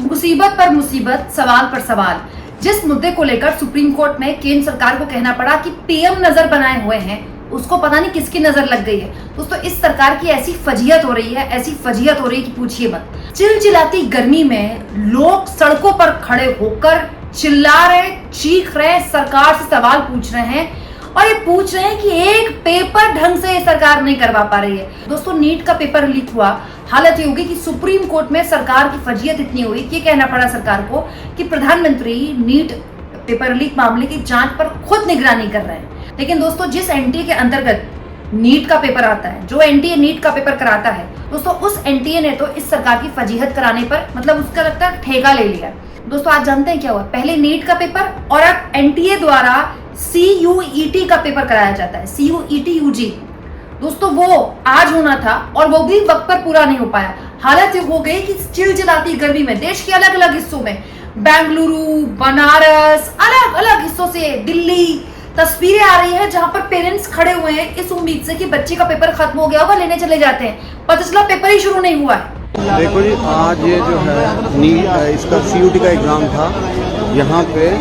मुसीबत पर मुसीबत, सवाल पर सवाल। जिस मुद्दे को लेकर सुप्रीम कोर्ट में केंद्र सरकार को कहना पड़ा कि पीएम नजर बनाए हुए हैं, उसको पता नहीं किसकी नजर लग गई है। दोस्तों, इस सरकार की ऐसी फजीहत हो रही है, ऐसी फजीहत हो रही है कि पूछिए मत। चिलचिलाती गर्मी में लोग सड़कों पर खड़े होकर चिल्ला रहे, चीख रहे, सरकार से सवाल पूछ रहे हैं और ये पूछ रहे हैं कि एक पेपर ढंग से सरकार नहीं करवा पा रही है। दोस्तों, नीट का पेपर लीक हुआ, हालत ये होगी कि सुप्रीम कोर्ट में सरकार की फजीहत इतनी हुई कि कहना पड़ा सरकार को कि प्रधानमंत्री नीट पेपर लीक मामले की जांच पर खुद निगरानी कर रहे हैं। लेकिन दोस्तों, जिस एनटीए के अंतर्गत नीट का पेपर आता है, जो एनटीए नीट का पेपर कराता है, दोस्तों उस एनटीए ने तो इस सरकार की फजीहत कराने पर मतलब उसका लगता है ठेका ले लिया। दोस्तों, आज जानते हैं क्या हुआ? पहले नीट का पेपर और अब एनटीए द्वारा CUET का पेपर कराया जाता है, CUET UG। दोस्तों, वो आज होना था और वो भी वक्त पर पूरा नहीं हो पाया। हालत ये हो गई कि चिलचिलाती गर्मी में देश के अलग अलग हिस्सों में, बेंगलुरु, बनारस, अलग अलग हिस्सों से दिल्ली, तस्वीरें आ रही है जहां पर पेरेंट्स खड़े हुए हैं इस उम्मीद से कि बच्चे का पेपर खत्म हो गया होगा, लेने चले जाते हैं। पता चला पेपर ही शुरू नहीं हुआ है। देखो जी, आज ये जो है नीट इसका CUET का एग्ज़ाम था यहाँ पे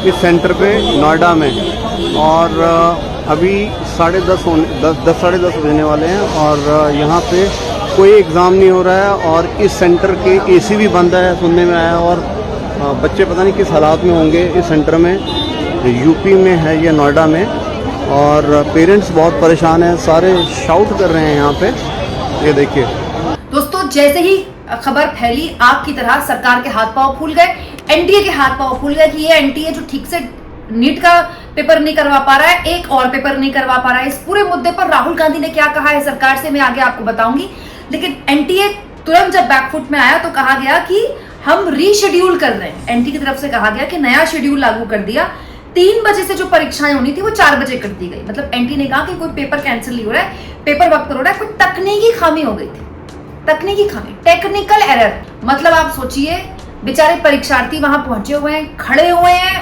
इस सेंटर पे नोएडा में, और अभी 10:30 साढ़े 10 बजने वाले हैं और यहाँ पे कोई एग्ज़ाम नहीं हो रहा है और इस सेंटर के AC भी बंद है, सुनने में आया। और बच्चे पता नहीं किस हालात में होंगे इस सेंटर में, यूपी में है या नोएडा में, और पेरेंट्स बहुत परेशान हैं, सारे शाउट कर रहे हैं यहाँ पे। ये देखिए दोस्तों, जैसे ही खबर फैली आग की तरह सरकार के हाथ पांव फूल गए, एनटीए के हाथ पांव फूल गए कि ये एनटीए जो ठीक से नीट का पेपर नहीं करवा पा रहा है, एक और पेपर नहीं करवा पा रहा है। इस पूरे मुद्दे पर राहुल गांधी ने क्या कहा है सरकार से, मैं आगे आपको बताऊंगी। लेकिन एनटीए तुरंत जब बैकफुट में आया तो कहा गया कि हम रीशेड्यूल कर रहे हैं। एनटीए की तरफ से कहा गया कि नया शेड्यूल लागू कर दिया। 3 बजे से जो परीक्षाएं होनी थी वो 4 बजे कर दी गई। मतलब एनटीए ने कहा कि कोई पेपर कैंसिल नहीं हो रहा है, पेपर वक्त पर हो रहा है, कोई तकनीकी खामी हो गई थी। तकनीकी खामी, टेक्निकल एरर। मतलब आप सोचिए, बेचारे परीक्षार्थी वहां पहुंचे हुए हैं, खड़े हुए हैं,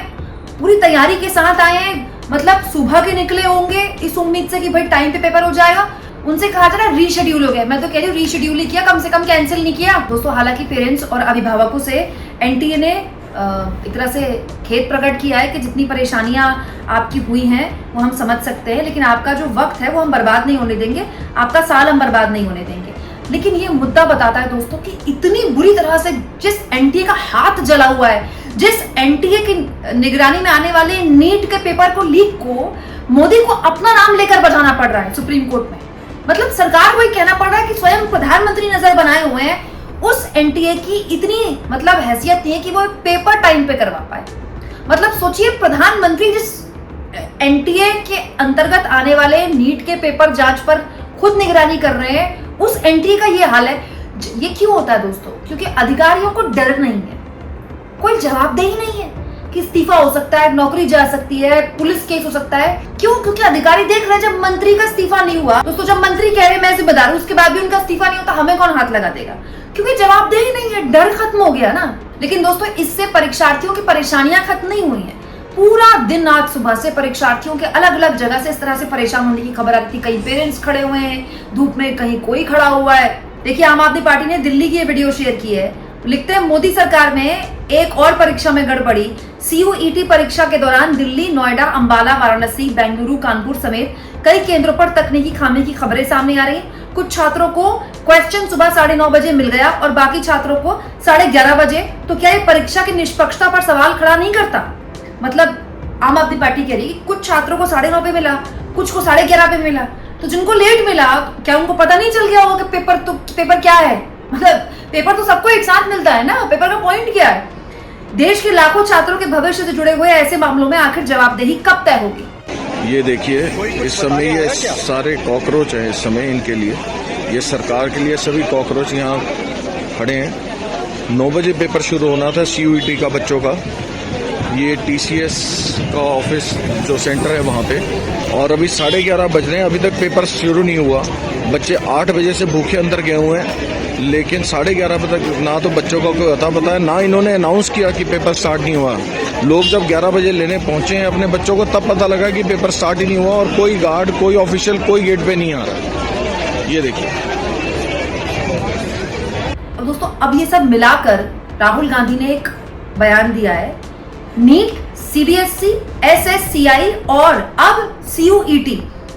पूरी तैयारी के साथ आए हैं, मतलब सुबह के निकले होंगे इस उम्मीद से कि भाई टाइम पे पेपर हो जाएगा। उनसे कहा था ना रीशेड्यूल हो गया, मैं तो कह रही हूँ रीशेड्यूल ही किया, कम से कम कैंसिल नहीं किया। दोस्तों, हालांकि पेरेंट्स और अभिभावकों से एनटीए ने एक तरह से खेद प्रकट किया है कि जितनी परेशानियां आपकी हुई हैं वो हम समझ सकते हैं, लेकिन आपका जो वक्त है वो हम बर्बाद नहीं होने देंगे, आपका साल हम बर्बाद नहीं होने देंगे। लेकिन ये मुद्दा बताता है दोस्तों कि इतनी बुरी तरह से जिस एनटीए का हाथ जला हुआ है, जिस एनटीए की निगरानी में आने वाले नीट के पेपर को लीक को मोदी को अपना नाम लेकर बजाना पड़ रहा है सुप्रीम कोर्ट में। मतलब सरकार को कहना पड़ रहा है कि स्वयं प्रधानमंत्री नजर बनाए हुए हैं, उस एनटीए की इतनी मतलब हैसियत नहीं है कि वो पेपर टाइम पे करवा पाए। मतलब सोचिए, प्रधानमंत्री जिस एनटीए के अंतर्गत आने वाले नीट के पेपर जांच पर खुद निगरानी कर रहे हैं, उस एनटीए का ये हाल है। ये क्यों होता है दोस्तों? क्योंकि अधिकारियों को डर नहीं है, कोई जवाबदेही नहीं है कि इस्तीफा हो सकता है, नौकरी जा सकती है, पुलिस केस हो सकता है। क्यों? क्योंकि अधिकारी देख रहे हैं जब मंत्री का इस्तीफा नहीं हुआ, दोस्तों जब मंत्री कह रहे मैं जिम्मेदार हूं, उसके बाद भी उनका इस्तीफा नहीं होता, हमें कौन हाथ लगा देगा? क्योंकि जवाबदेही नहीं है, डर खत्म हो गया ना। लेकिन दोस्तों, इससे परीक्षार्थियों की परेशानियां खत्म नहीं हुई है। पूरा दिन आज सुबह से परीक्षार्थियों के अलग अलग जगह से इस तरह से परेशान होने की खबर आती थी। कहीं पेरेंट्स खड़े हुए हैं धूप में, कहीं कोई खड़ा हुआ है। देखिए, आम आदमी पार्टी ने दिल्ली की ये वीडियो शेयर की है। लिखते हैं, मोदी सरकार में एक और परीक्षा में गड़बड़ी। CUET परीक्षा के दौरान दिल्ली, नोएडा, अंबाला, वाराणसी, बेंगलुरु, कानपुर समेत कई केंद्रों पर तकनीकी खामी की खबरें सामने आ रही। कुछ छात्रों को क्वेश्चन सुबह 9:30 बजे मिल गया और बाकी छात्रों को 11:30 बजे। तो क्या ये परीक्षा की निष्पक्षता पर सवाल खड़ा नहीं करता? मतलब आम आदमी पार्टी कह रही कुछ छात्रों को 9:30 पे मिला, कुछ को 11:30 पे मिला, तो जिनको लेट मिला क्या उनको पता नहीं चल गया होगा कि पेपर क्या है? मतलब पेपर तो सबको एक साथ मिलता है ना, पेपर का पॉइंट क्या है? देश के लाखों छात्रों के भविष्य से जुड़े हुए ऐसे मामलों में आखिर जवाबदेही कब तय होगी? ये देखिए, इस समय ये सारे कॉकरोच हैं, इस समय इनके लिए, ये सरकार के लिए सभी कॉकरोच यहाँ खड़े हैं। 9 बजे पेपर शुरू होना था CUET का बच्चों का, ये TCS का ऑफिस जो सेंटर है वहाँ पे, और अभी 11:30 बज रहे हैं, अभी तक पेपर शुरू नहीं हुआ। बच्चे 8 बजे से भूखे अंदर गए हुए हैं, लेकिन 11:30 बजे तक ना तो बच्चों का कोई अता पता है, ना इन्होंने अनाउंस किया कि पेपर स्टार्ट नहीं हुआ। लोग जब 11 बजे लेने पहुंचे हैं अपने बच्चों को, तब पता लगा कि पेपर स्टार्ट ही नहीं हुआ और कोई गार्ड, कोई ऑफिशियल, कोई गेट पे नहीं आ रहा। ये देखिए, अब दोस्तों अब ये सब मिलाकर राहुल गांधी ने एक बयान दिया है, नीट, सीबीएसई, एसएससीआई और अब सीयूईटी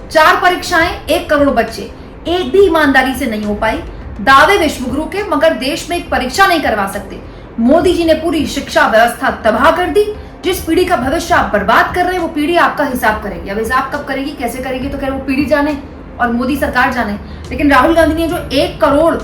4 परीक्षाएं, 1 करोड़ बच्चे, एक भी ईमानदारी से नहीं हो पाई। दावे विश्वगुरु के, मगर देश में एक परीक्षा नहीं करवा सकते। मोदी जी ने पूरी शिक्षा व्यवस्था तबाह कर दी। जिस पीढ़ी का भविष्य आप बर्बाद कर रहे हैं वो पीढ़ी आपका हिसाब करेगी। अब हिसाब कब करेगी, कैसे करेगी, तो खैर वो पीढ़ी जाने और मोदी सरकार जाने। लेकिन राहुल गांधी ने जो 1 करोड़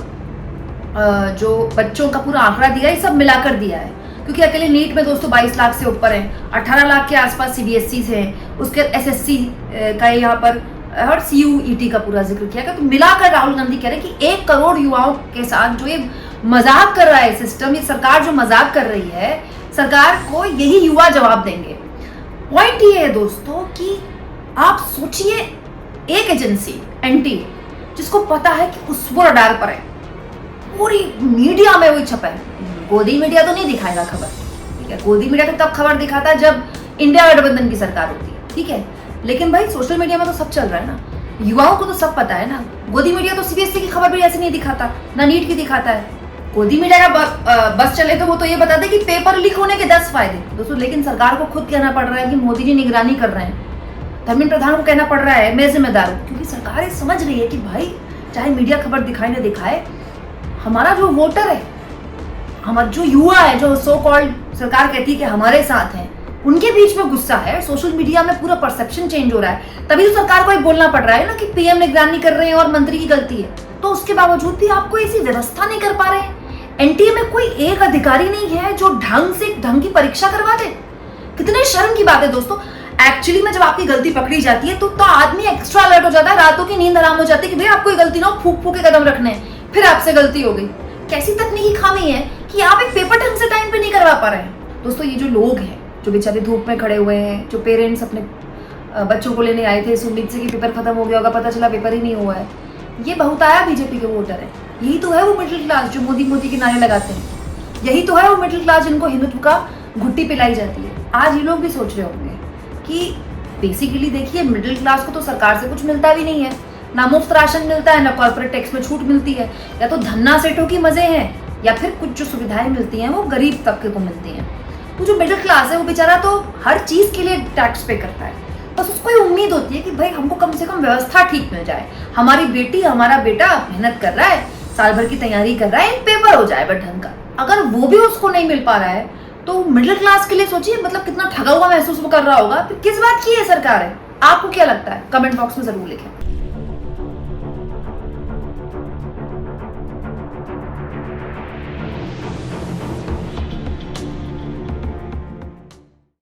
जो बच्चों का पूरा आंकड़ा दिया, ये सब मिलाकर दिया है, क्योंकि अकेले नीट में दोस्तों 22 लाख से ऊपर है, 18 लाख के आसपास सीबीएसई से है, उसके एसएससी का यहाँ पर और सीयूईटी का पूरा जिक्र किया गया। तो मिलाकर राहुल गांधी कह रहे हैं कि 1 करोड़ युवाओं के साथ जो ये मजाक कर रहा है सिस्टम, ये सरकार जो मजाक कर रही है, सरकार को यही युवा जवाब देंगे। पॉइंट ये है दोस्तों कि आप सोचिए, एक एजेंसी एनटीए जिसको पता है कि उस वो रडार पर है, पूरी मीडिया में वही छपा है। गोदी मीडिया तो नहीं दिखाएगा खबर, ठीक है, गोदी मीडिया तो तब खबर दिखाता है जब इंडिया गठबंधन की सरकार होती है, ठीक है, लेकिन भाई सोशल मीडिया में तो सब चल रहा है ना, युवाओं को तो सब पता है ना। गोदी मीडिया तो सीबीएसई की खबर भी ऐसे नहीं दिखाता, ना नीट की दिखाता है। गोदी मीडिया का बस चले तो वो तो ये बताते हैं कि पेपर लीक होने के 10 फायदे दोस्तों, लेकिन सरकार को खुद कहना पड़ रहा है कि मोदी जी निगरानी कर रहे हैं, धर्मेंद्र प्रधान को कहना पड़ रहा है मैं जिम्मेदार हूँ, क्योंकि सरकार ये समझ रही है कि भाई चाहे मीडिया खबर दिखाए ना दिखाए, हमारा जो वोटर है, हमारा जो युवा है, जो सो कॉल्ड सरकार कहती है कि हमारे साथ हैं, उनके बीच में गुस्सा है। सोशल मीडिया में पूरा परसेप्शन चेंज हो रहा है, तभी तो सरकार को बोलना पड़ रहा है ना कि पीएम निगरानी कर रहे हैं और मंत्री की गलती है। तो उसके बावजूद भी आपको ऐसी व्यवस्था नहीं कर पा रहे हैं। एनटीए में कोई एक अधिकारी नहीं है जो ढंग की परीक्षा करवा दे। कितने शर्म की बात है दोस्तों। एक्चुअली में जब आपकी गलती पकड़ी जाती है तो आदमी एक्स्ट्रा अलर्ट हो जाता है, रातों की नींद हराम हो जाती है कि भाई आपको गलती ना हो, फूक फूक के कदम रखने हैं, फिर आपसे गलती हो गई। कैसी तकनीकी खामी है कि आप एक पेपर ढंग से टाइम पे नहीं करवा पा रहे हैं। दोस्तों ये जो लोग हैं जो बेचारे धूप में खड़े हुए हैं, जो पेरेंट्स अपने बच्चों को लेने आए थे इस उम्मीद से कि पेपर खत्म हो गया होगा, पता चला पेपर ही नहीं हुआ है, ये बहुत आया बीजेपी के वोटर है। यही तो है वो मिडिल क्लास जो मोदी मोदी के नारे लगाते हैं, यही तो है वो मिडिल क्लास जिनको हिंदुत्व का घुट्टी पिलाई जाती है। आज ये लोग भी सोच रहे होंगे कि बेसिकली देखिए, मिडिल क्लास को तो सरकार से कुछ मिलता भी नहीं है, ना मुफ्त राशन मिलता है, ना कॉर्पोरेट टैक्स में छूट मिलती है, या तो धन्ना सेठों की मजे हैं, या फिर कुछ जो सुविधाएं मिलती हैं वो गरीब तबके को मिलती हैं। तो जो मिडिल क्लास है वो बेचारा तो हर चीज के लिए टैक्स पे करता है, बस उसको ये उम्मीद होती है कि भाई हमको कम से कम व्यवस्था ठीक मिल जाए, हमारी बेटी हमारा बेटा मेहनत कर रहा है, साल भर की तैयारी कर रहा है, एक पेपर हो जाए बट ढंग का। अगर वो भी उसको नहीं मिल पा रहा है तो मिडिल क्लास के लिए सोचिए मतलब कितना ठगा हुआ महसूस वो कर रहा होगा। किस बात की ये सरकार है, आपको क्या लगता है? कमेंट बॉक्स में जरूर लिखें।